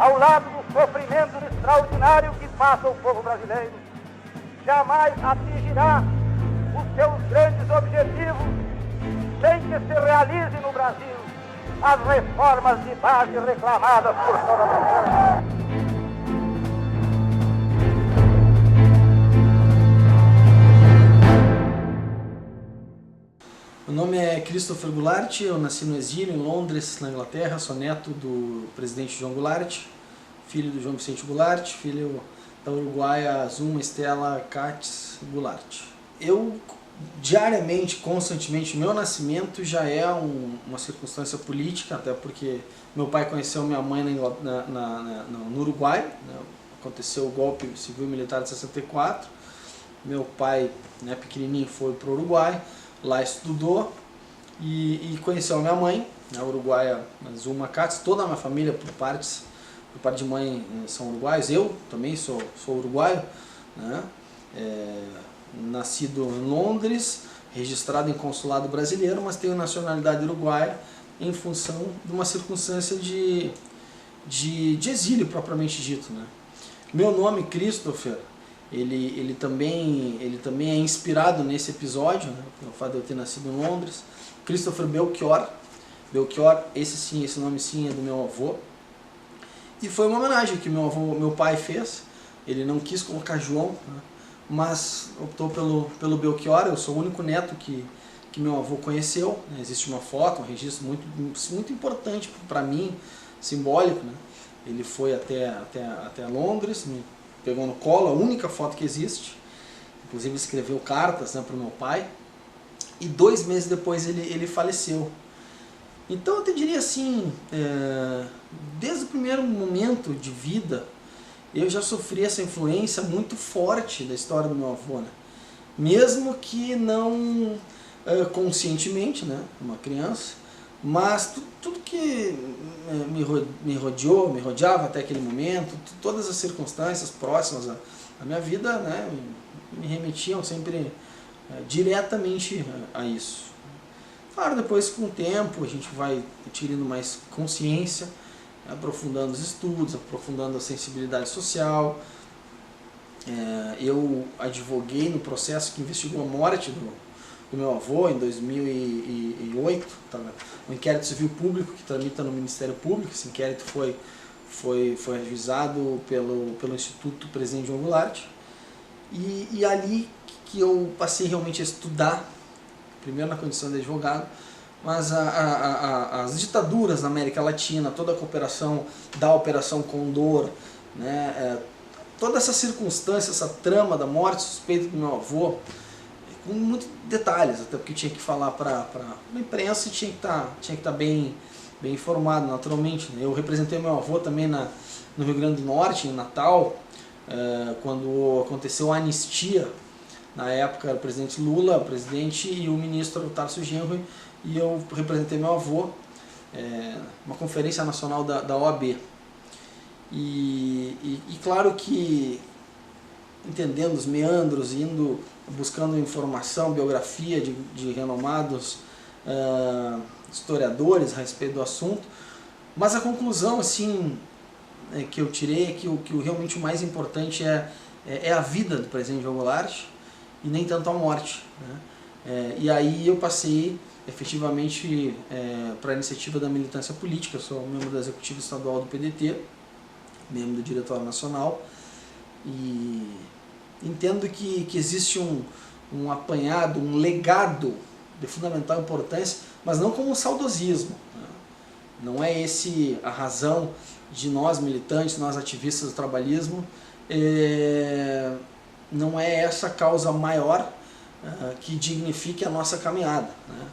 ao lado do sofrimento extraordinário que passa o povo brasileiro, jamais atingirá os seus grandes objetivos sem que se realize no Brasil as reformas de base reclamadas por toda a nação. Meu nome é Christopher Goulart, eu nasci no exílio, em Londres, na Inglaterra, sou neto do presidente João Goulart, filho do João Vicente Goulart, filho da uruguaia Zuma Estela Katz Goulart. Eu, diariamente, constantemente, meu nascimento já é uma circunstância política, até porque meu pai conheceu minha mãe no Uruguai, né? Aconteceu o golpe civil-militar de 64, meu pai, né, pequenininho, foi para o Uruguai, lá estudou e conheceu a minha mãe, a uruguaia Zuma Katz. Toda a minha família, por parte de mãe, são uruguaios. Eu também sou uruguaio, né? Nascido em Londres, registrado em consulado brasileiro, mas tenho nacionalidade uruguaia em função de uma circunstância de exílio propriamente dito, né? Meu nome, Christopher, ele também é inspirado nesse episódio, né, pelo fato de eu ter nascido em Londres. Christopher Belchior, esse nome sim é do meu avô. E foi uma homenagem que meu pai fez. Ele não quis colocar João, né, mas optou pelo Belchior. Eu sou o único neto que meu avô conheceu, né. Existe uma foto, um registro muito importante para mim, simbólico, né. Ele foi até Londres, me pegou no colo, a única foto que existe. Inclusive escreveu cartas, né, para o meu pai. E 2 meses depois ele faleceu. Então eu te diria assim, desde o primeiro momento de vida, eu já sofri essa influência muito forte da história do meu avô, né? Mesmo que não conscientemente, né, uma criança, mas tudo que me rodeava até aquele momento, todas as circunstâncias próximas à minha vida, né, me remetiam sempre diretamente a isso. Claro, depois com o tempo a gente vai adquirindo mais consciência, aprofundando os estudos, aprofundando a sensibilidade social. Eu advoguei no processo que investigou a morte do meu avô em 2008, um inquérito civil público que tramita no Ministério Público. Esse inquérito foi ajuizado pelo Instituto Presidente João Goulart, e ali que eu passei realmente a estudar, primeiro na condição de advogado, mas as ditaduras na América Latina, toda a cooperação da Operação Condor, né, toda essa circunstância, essa trama da morte suspeita do meu avô, com muitos detalhes, até porque tinha que falar para a imprensa e tinha que estar bem informado, naturalmente, né? Eu representei meu avô também no Rio Grande do Norte, em Natal, quando aconteceu a anistia. Na época era o presidente Lula, o presidente, e o ministro Tarso Genro, e eu representei meu avô, uma conferência nacional da OAB. E claro que, entendendo os meandros, buscando informação, biografia de renomados historiadores a respeito do assunto, mas a conclusão assim, que eu tirei é que realmente o mais importante é a vida do presidente João Goulart e nem tanto a morte, né? E aí eu passei efetivamente para a iniciativa da militância política. Eu sou membro da executiva estadual do PDT, membro do Diretório Nacional, e entendo que existe um apanhado, um legado de fundamental importância, mas não como um saudosismo, né? Não é esse a razão de nós militantes, nós ativistas do trabalhismo, não é essa a causa maior que dignifique a nossa caminhada, né?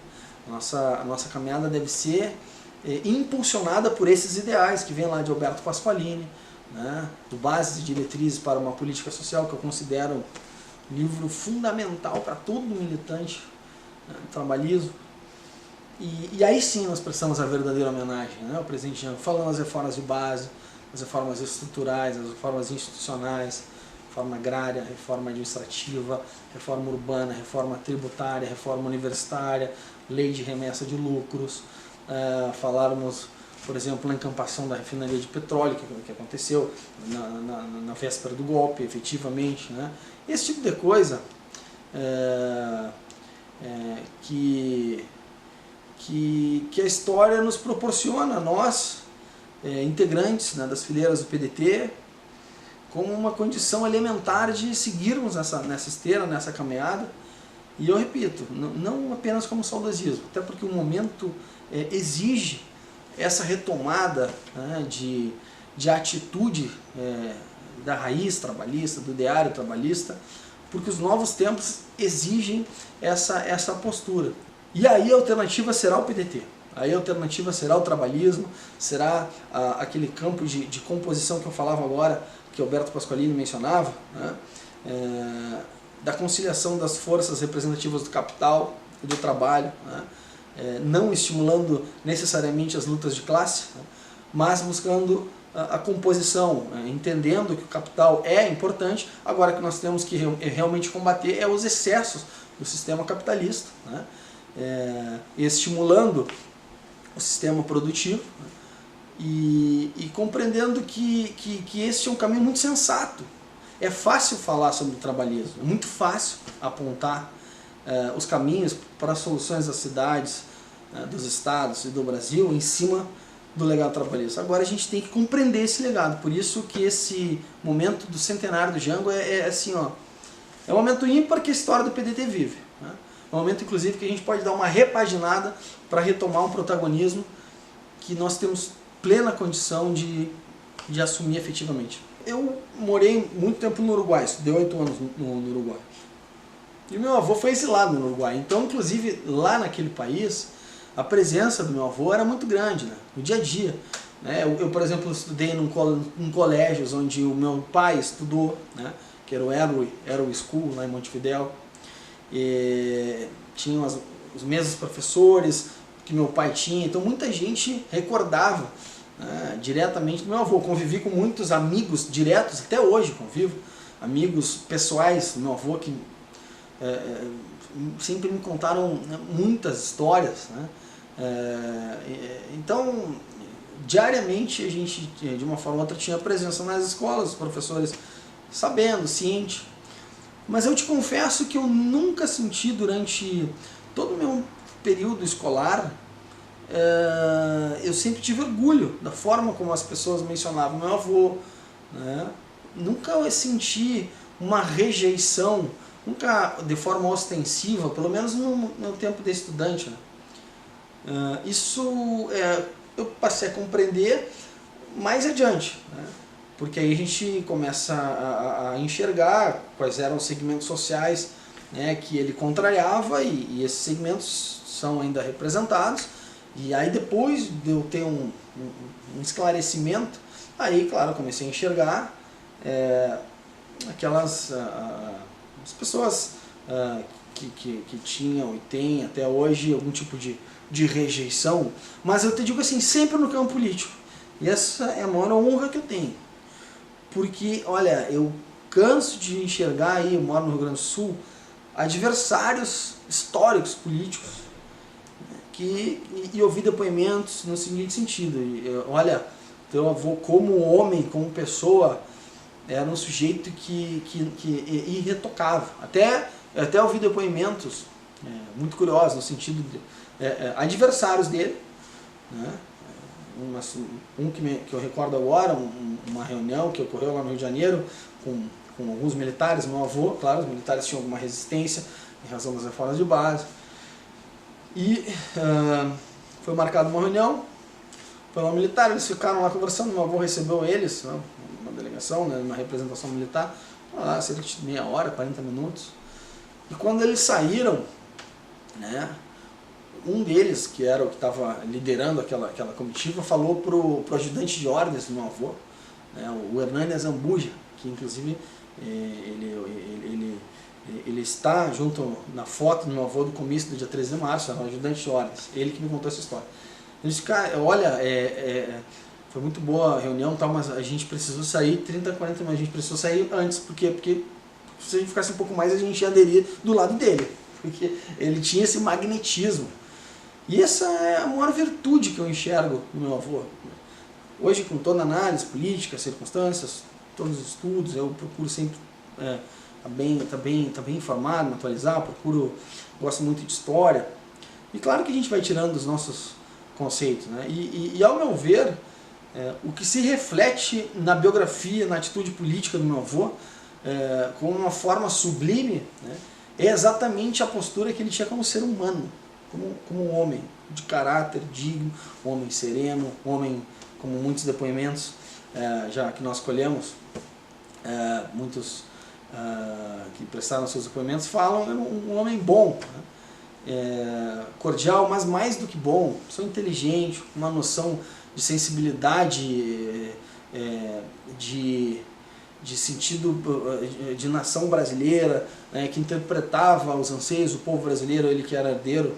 A nossa caminhada deve ser impulsionada por esses ideais que vêm lá de Alberto Pasqualini, né? Do Bases e Diretrizes para uma Política Social, que eu considero um livro fundamental para todo militante, né, do trabalhismo. E aí sim nós prestamos a verdadeira homenagem, né, ao presidente Jean, falando as reformas de base, as reformas estruturais, as reformas institucionais, reforma agrária, reforma administrativa, reforma urbana, reforma tributária, reforma universitária, lei de remessa de lucros, falarmos por exemplo, na encampação da refinaria de petróleo, que aconteceu na véspera do golpe, efetivamente, né? Esse tipo de coisa que a história nos proporciona, nós, integrantes, né, das fileiras do PDT, como uma condição elementar de seguirmos nessa esteira, nessa caminhada. E eu repito, não apenas como saudosismo, até porque o momento exige essa retomada, né, de atitude da raiz trabalhista, do ideário trabalhista, porque os novos tempos exigem essa postura. E aí a alternativa será o PDT, aí a alternativa será o trabalhismo, será aquele campo de composição que eu falava agora, que Alberto Pasqualini mencionava, né, da conciliação das forças representativas do capital e do trabalho, né, não estimulando necessariamente as lutas de classe, né, mas buscando a composição, entendendo que o capital é importante. Agora, que nós temos que realmente combater os excessos do sistema capitalista, né, estimulando o sistema produtivo, né, e compreendendo que este é um caminho muito sensato. É fácil falar sobre o trabalhismo, é muito fácil apontar os caminhos para as soluções das cidades, dos estados e do Brasil em cima do legado trabalhista. Agora a gente tem que compreender esse legado, por isso que esse momento do centenário do Jango assim, ó, é um momento ímpar que a história do PDT vive, né? É um momento, inclusive, que a gente pode dar uma repaginada para retomar um protagonismo que nós temos plena condição de assumir efetivamente. Eu morei muito tempo no Uruguai, estudei 8 anos no Uruguai. E meu avô foi exilado no Uruguai, então, inclusive, lá naquele país, a presença do meu avô era muito grande, né, no dia a dia. Né? Eu, por exemplo, estudei em colégios onde o meu pai estudou, né, que era o Arrow School, lá em Montevidéu. E tinham os mesmos professores que meu pai tinha, então muita gente recordava, né, diretamente do meu avô. Convivi com muitos amigos diretos, até hoje convivo, amigos pessoais do meu avô que sempre me contaram, né, muitas histórias, né? Então, diariamente a gente, de uma forma ou outra, tinha presença nas escolas, os professores sabendo, ciente. Mas eu te confesso que eu nunca senti durante todo o meu período escolar, eu sempre tive orgulho da forma como as pessoas mencionavam meu avô, né? Nunca senti uma rejeição, nunca de forma ostensiva, pelo menos no tempo de estudante, né? Isso eu passei a compreender mais adiante, né? Porque aí a gente começa a enxergar quais eram os segmentos sociais, né, que ele contrariava, e esses segmentos são ainda representados. E aí, depois de eu ter um esclarecimento, aí, claro, comecei a enxergar aquelas as pessoas que tinham e têm até hoje algum tipo de rejeição, mas eu te digo assim, sempre no campo político. E essa é a maior honra que eu tenho. Porque, olha, eu canso de enxergar aí, eu moro no Rio Grande do Sul, adversários históricos, políticos, e ouvir depoimentos no seguinte sentido: olha, teu avô como homem, como pessoa, era um sujeito que irretocável. Até ouvi depoimentos muito curiosos, no sentido de adversários dele, né? Que eu recordo agora, uma reunião que ocorreu lá no Rio de Janeiro com alguns militares, meu avô, claro, os militares tinham alguma resistência em razão das reformas de base, e foi marcada uma reunião, foi lá um militar, eles ficaram lá conversando, meu avô recebeu eles, uma delegação, né, uma representação militar, lá cerca de meia hora, 40 minutos, e quando eles saíram, né, um deles, que era o que estava liderando aquela comitiva, falou pro ajudante de ordens do meu avô, né, o Hernani Zambuja, que inclusive ele está junto na foto do meu avô do comício do dia 13 de março, era um ajudante de ordens, ele que me contou essa história. Ele disse: cara, olha, foi muito boa a reunião, tal, mas a gente precisou sair 30, 40 minutos, a gente precisou sair antes, porque se a gente ficasse um pouco mais, a gente ia aderir do lado dele, porque ele tinha esse magnetismo. E essa é a maior virtude que eu enxergo no meu avô. Hoje, com toda a análise política, circunstâncias, todos os estudos, eu procuro sempre tá bem informado, me atualizar, gosto muito de história. E claro que a gente vai tirando os nossos conceitos, né? E ao meu ver, o que se reflete na biografia, na atitude política do meu avô, com uma forma sublime, né, é exatamente a postura que ele tinha como ser humano, como um homem de caráter digno, um homem sereno, um homem, como muitos depoimentos já que nós colhemos, muitos que prestaram seus depoimentos falam, um homem bom, né, cordial, mas mais do que bom, pessoa inteligente, uma noção de sensibilidade, de sentido de nação brasileira, né, que interpretava os anseios do povo brasileiro, ele que era herdeiro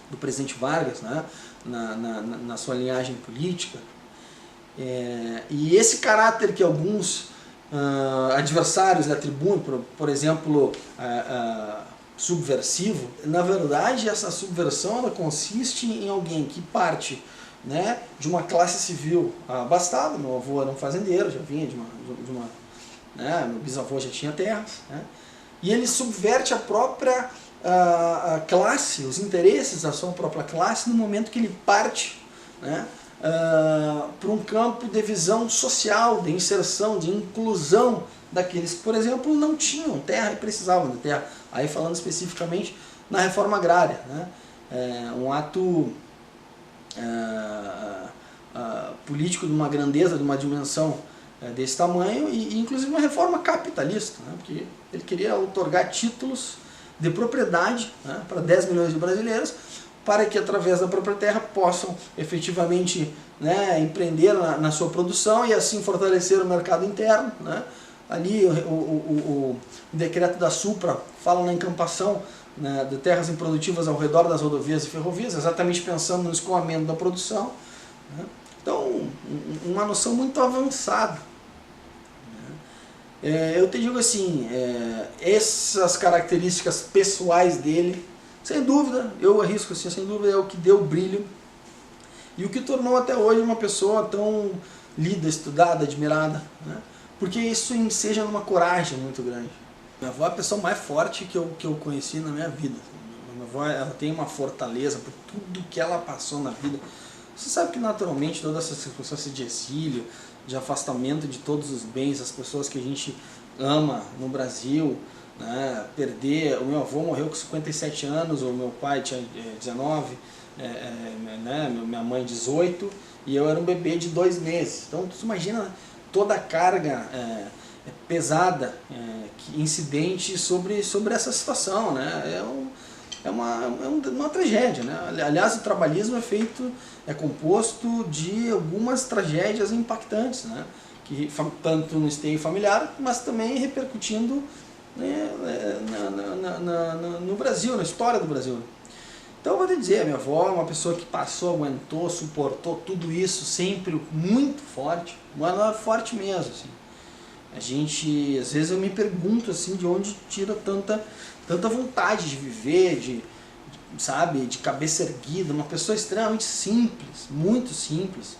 do presidente Vargas, né, na sua linhagem política. E esse caráter que alguns adversários lhe atribuem, por exemplo, subversivo, na verdade essa subversão ela consiste em alguém que parte, né, de uma classe civil abastada. Meu avô era um fazendeiro, já vinha de uma né, meu bisavô já tinha terras, né, e ele subverte a própria a classe, os interesses da sua própria classe no momento que ele parte, né, para um campo de visão social, de inserção, de inclusão daqueles que, por exemplo, não tinham terra e precisavam de terra. Aí falando especificamente na reforma agrária, né, um ato político de uma grandeza, de uma dimensão desse tamanho, e inclusive uma reforma capitalista, né, porque ele queria outorgar títulos de propriedade, né, para 10 milhões de brasileiros, para que através da própria terra possam efetivamente, né, empreender na sua produção e assim fortalecer o mercado interno, né. Ali o decreto da Supra fala na encampação, né, de terras improdutivas ao redor das rodovias e ferrovias, exatamente pensando no escoamento da produção, né. Então, uma noção muito avançada. Eu te digo assim, essas características pessoais dele, sem dúvida, eu arrisco assim, sem dúvida é o que deu brilho e o que tornou até hoje uma pessoa tão lida, estudada, admirada, né? Porque isso enseja uma coragem muito grande. Minha avó é a pessoa mais forte que eu conheci na minha vida. Minha avó, ela tem uma fortaleza por tudo que ela passou na vida. Você sabe que naturalmente todas essas circunstâncias de exílio, de afastamento de todos os bens, as pessoas que a gente ama no Brasil, né, o meu avô morreu com 57 anos, o meu pai tinha 19, né, minha mãe 18, e eu era um bebê de 2 meses. Então você imagina toda a carga pesada, incidente sobre essa situação, né? É uma tragédia, né? Aliás, o trabalhismo é composto de algumas tragédias impactantes, né? Que, tanto no esteio familiar, mas também repercutindo, né, no Brasil, na história do Brasil. Então eu vou te dizer, a minha avó é uma pessoa que passou, aguentou, suportou tudo isso, sempre muito forte, mas ela é forte mesmo, assim. Às vezes eu me pergunto assim, de onde tira tanta vontade de viver, sabe, de cabeça erguida, uma pessoa extremamente simples, muito simples,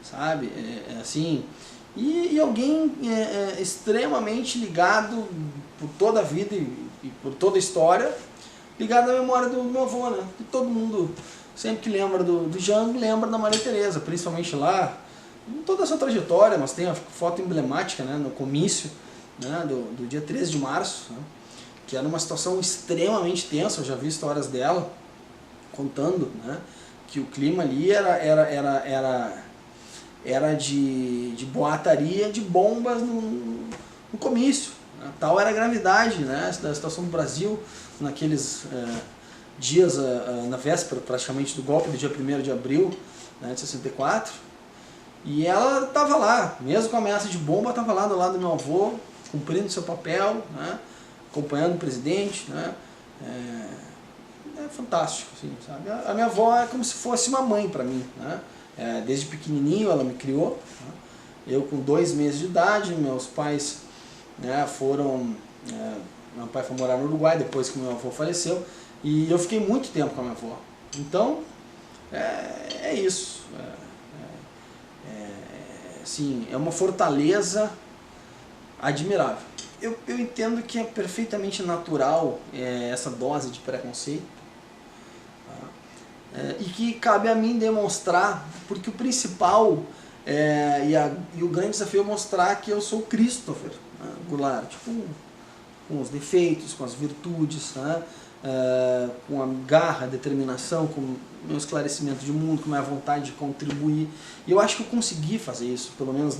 sabe, assim, e alguém extremamente ligado por toda a vida e por toda a história, ligado à memória do meu avô, né, que todo mundo sempre que lembra do Jango, lembra da Maria Teresa, principalmente lá, em toda essa trajetória, mas tem a foto emblemática, né, no comício, né, do dia 13 de março, né, que era uma situação extremamente tensa. Eu já vi histórias dela contando, né, que o clima ali era de boataria, de bombas no comício, né. Tal era a gravidade, né, da situação do Brasil naqueles dias, na véspera praticamente do golpe do dia 1º de abril, né, de 64, e ela estava lá, mesmo com a ameaça de bomba, estava lá do lado do meu avô, cumprindo seu papel, né, acompanhando o presidente, né. É fantástico, assim, sabe? A minha avó é como se fosse uma mãe para mim, né. Desde pequenininho ela me criou, né. Eu com 2 meses de idade, meus pais, né, meu pai foi morar no Uruguai depois que meu avô faleceu, e eu fiquei muito tempo com a minha avó, Então, é isso. Assim, é uma fortaleza admirável. Eu entendo que é perfeitamente natural essa dose de preconceito, tá? E que cabe a mim demonstrar, porque o principal e o grande desafio é mostrar que eu sou Christopher, né, Goulart, com os defeitos, com as virtudes, né, com a garra, a determinação, com o meu esclarecimento de mundo, com a minha vontade de contribuir. E eu acho que eu consegui fazer isso, pelo menos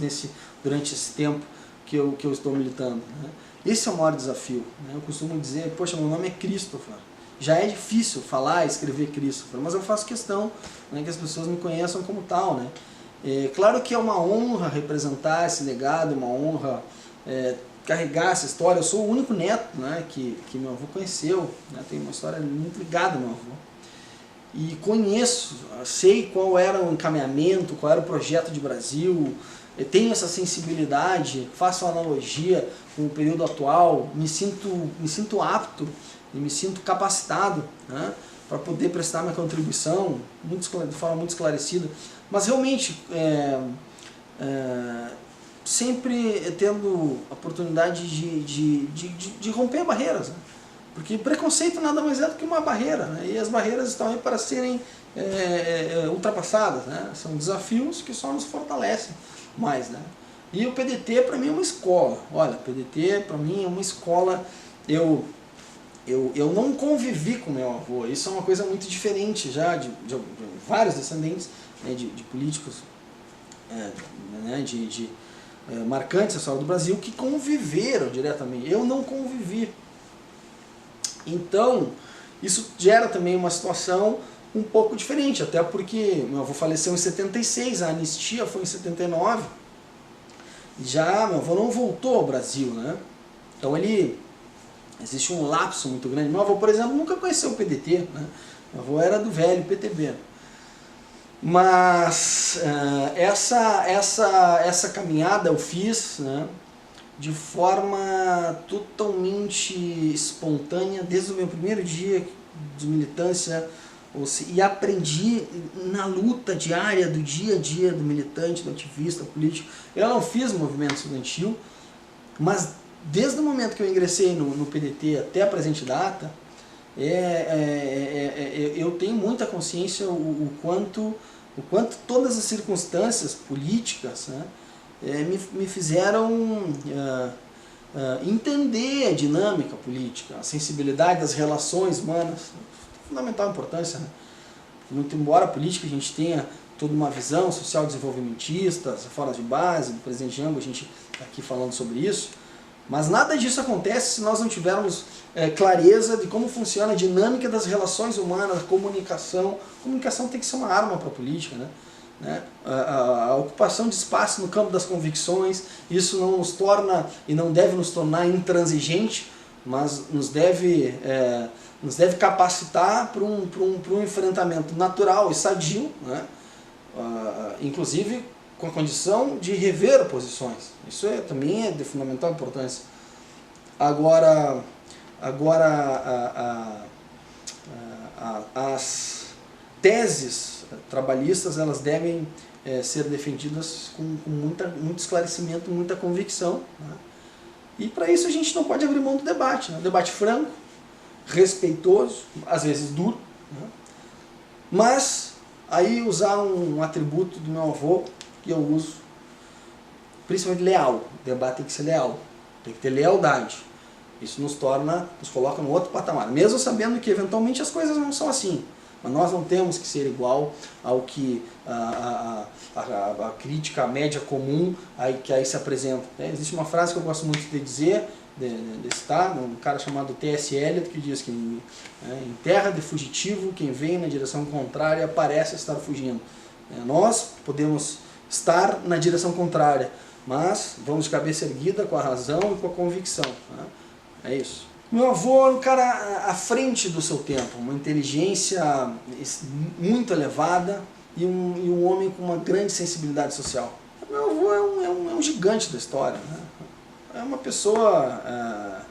durante esse tempo que eu estou militando, né? Esse é o maior desafio, né? Eu costumo dizer, poxa, meu nome é Christopher. Já é difícil falar e escrever Christopher, mas eu faço questão, né, que as pessoas me conheçam como tal, né? Claro que é uma honra representar esse legado, uma honra carregar essa história. Eu sou o único neto, né, que meu avô conheceu, né? Tem uma história muito ligada ao meu avô. E conheço, sei qual era o encaminhamento, qual era o projeto de Brasil, eu tenho essa sensibilidade, faço uma analogia com o período atual, me sinto apto e me sinto capacitado, né, para poder prestar minha contribuição de forma muito esclarecida, mas realmente sempre tendo a oportunidade de romper barreiras, né? Porque preconceito nada mais é do que uma barreira, né? E as barreiras estão aí para serem ultrapassadas, né? São desafios que só nos fortalecem mais, né? E o PDT para mim é uma escola. Olha, o PDT para mim é uma escola. Eu não convivi com meu avô, isso é uma coisa muito diferente já de vários descendentes, né, de políticos né, marcantes da história do Brasil que conviveram diretamente. Eu não convivi. Então, isso gera também uma situação um pouco diferente, até porque meu avô faleceu em 76, a anistia foi em 79, já meu avô não voltou ao Brasil, né? Então existe um lapso muito grande. Meu avô, por exemplo, nunca conheceu o PDT, né? Meu avô era do velho PTB. Mas essa caminhada eu fiz, né, de forma totalmente espontânea, desde o meu primeiro dia de militância, e aprendi na luta diária, do dia a dia do militante, do ativista político. Eu não fiz movimento estudantil, mas desde o momento que eu ingressei no PDT até a presente data, eu tenho muita consciência o quanto todas as circunstâncias políticas, né, me fizeram entender a dinâmica política, a sensibilidade das relações humanas, fundamental importância, né? Muito embora a política a gente tenha toda uma visão social desenvolvimentista, as reformas de base, do presidente Jango, a gente está aqui falando sobre isso, mas nada disso acontece se nós não tivermos clareza de como funciona a dinâmica das relações humanas, a comunicação. A comunicação tem que ser uma arma para a política, né? A ocupação de espaço no campo das convicções, isso não nos torna e não deve nos tornar intransigente, mas nos deve capacitar para um enfrentamento natural e sadio, né? Inclusive com a condição de rever posições. Isso também é de fundamental importância. Agora as teses trabalhistas, elas devem ser defendidas com muito esclarecimento, muita convicção, né? E para isso a gente não pode abrir mão do debate, né? Debate franco, respeitoso, às vezes duro, né? Mas aí usar um atributo do meu avô que eu uso, principalmente leal. O debate tem que ser leal, tem que ter lealdade. Isso nos coloca no outro patamar, mesmo sabendo que eventualmente as coisas não são assim. Mas nós não temos que ser igual ao que a crítica média comum que aí se apresenta. Existe uma frase que eu gosto muito de dizer, de citar, um cara chamado T.S. Eliot, que diz que em terra de fugitivo, quem vem na direção contrária parece estar fugindo. Nós podemos estar na direção contrária, mas vamos de cabeça erguida com a razão e com a convicção, né? É isso. Meu avô é um cara à frente do seu tempo, uma inteligência muito elevada e um homem com uma grande sensibilidade social. Meu avô é um gigante da história, né? É uma pessoa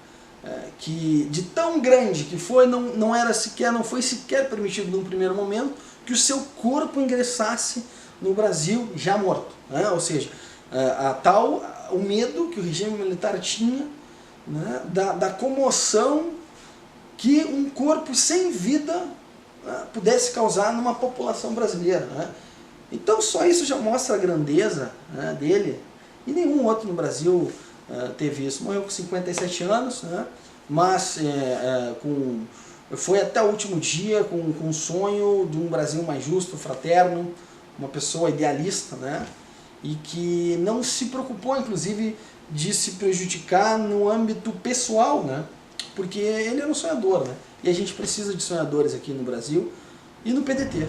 que de tão grande que foi, não foi sequer permitido num primeiro momento que o seu corpo ingressasse no Brasil já morto, né? Ou seja, o medo que o regime militar tinha, né, da comoção que um corpo sem vida, né, pudesse causar numa população brasileira, né? Então só isso já mostra a grandeza, né, dele, e nenhum outro no Brasil teve isso. Morreu com 57 anos, né, mas foi até o último dia com um sonho de um Brasil mais justo, fraterno, uma pessoa idealista, né, e que não se preocupou, inclusive, de se prejudicar no âmbito pessoal, né, porque ele era um sonhador, né, e a gente precisa de sonhadores aqui no Brasil e no PDT.